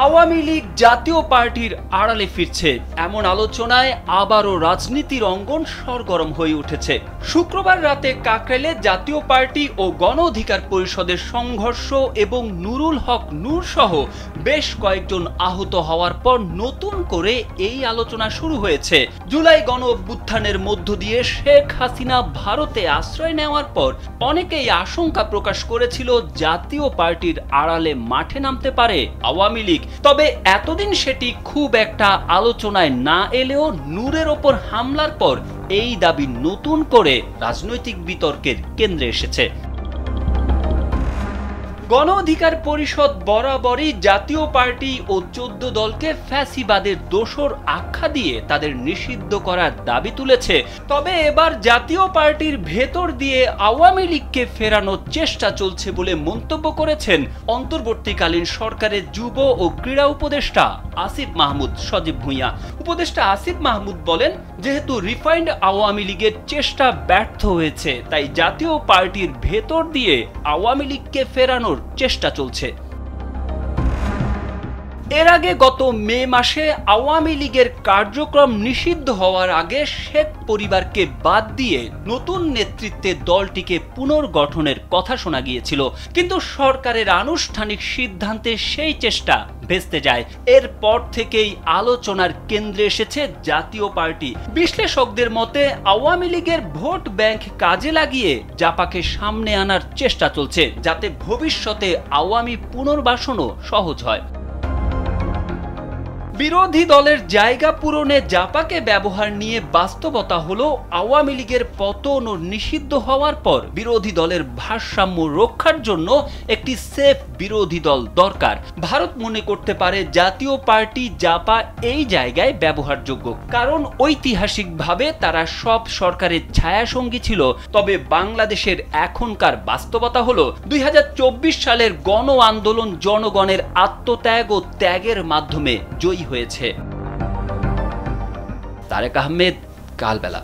আওয়ামী লীগ জাতীয় পার্টির আড়ালে ফিরছে এমন আলোচনায় আবারও রাজনীতির অঙ্গন সরগরম হয়ে উঠেছে। শুক্রবার রাতে কাকরাইলে জাতীয় পার্টি ও গণ অধিকার পরিষদের সংঘর্ষ এবং নুরুল হক নূর সহ বেশ কয়েকজন আহত হওয়ার পর নতুন করে এই আলোচনা শুরু হয়েছে। জুলাই গণ অভ্যুত্থানের মধ্য দিয়ে শেখ হাসিনা ভারতে আশ্রয় নেওয়ার পর অনেকেই আশঙ্কা প্রকাশ করেছিল জাতীয় পার্টির আড়ালে মাঠে নামতে পারে আওয়ামী লীগ। তবে এতদিন সেটি খুব একটা আলোচনায় না এলেও নূরের ওপর হামলার পর এই দাবি নতুন করে রাজনৈতিক বিতর্কের কেন্দ্রে এসেছে। গণ অধিকার পরিষদ বরাবরই জাতীয় পার্টি ও 14 দলকে ফ্যাসিবাদের দোসর আখ্যা দিয়ে তাদের নিষিদ্ধ করার দাবি তুলেছে। তবে এবার জাতীয় পার্টির ভেতর দিয়ে আওয়ামী লীগকে ফেরানোর চেষ্টা চলছে বলে মন্তব্য করেছেন অন্তর্বর্তীকালীন সরকারের যুব ও ক্রীড়া উপদেষ্টা আসিফ মাহমুদ সজীব ভুঁইয়া। উপদেষ্টা আসিফ মাহমুদ বলেন, যেহেতু রিফাইন্ড আওয়ামী লীগের চেষ্টা ব্যর্থ হয়েছে, তাই জাতীয় পার্টির ভেতর দিয়ে আওয়ামী লীগকে ফেরানোর চেষ্টা চলছে। এর আগে গত মে মাসে আওয়ামী লীগের কার্যক্রম নিষিদ্ধ হওয়ার আগে শেখ পরিবারকে বাদ দিয়ে নতুন নেতৃত্বে দলটিকে পুনর্গঠনের কথা শোনা গিয়েছিল, কিন্তু সরকারের আনুষ্ঠানিক সিদ্ধান্তে সেই চেষ্টা ভেস্তে যায়। এরপর থেকেই আলোচনার কেন্দ্রে এসেছে জাতীয় পার্টি। বিশ্লেষকদের মতে আওয়ামী লীগের ভোট ব্যাংক কাজে লাগিয়ে জাপাকে সামনে আনার চেষ্টা চলছে, যাতে ভবিষ্যতে আওয়ামী পুনর্বাসনও সহজ হয়। বিরোধী দলের জায়গা পূরণে জাপাকে ব্যবহার নিয়ে বাস্তবতা হলো আওয়ামী লীগের পতন ও নিষিদ্ধ হওয়ার পর বিরোধী দলের ভারসাম্য রক্ষার জন্য একটি সেফ বিরোধী দল দরকার। ভারত মনে করতে পারে জাতীয় পার্টি জাপা এই জায়গায় ব্যবহারযোগ্য, কারণ ঐতিহাসিকভাবে তারা সব সরকারের ছায়াসঙ্গী ছিল। তবে বাংলাদেশের এখনকার বাস্তবতা হলো 2024 সালের গণ আন্দোলন জনগণের আত্মত্যাগ ও ত্যাগের মাধ্যমে জয়ী হয়েছে। তারেক আহমেদ, কালবেলা।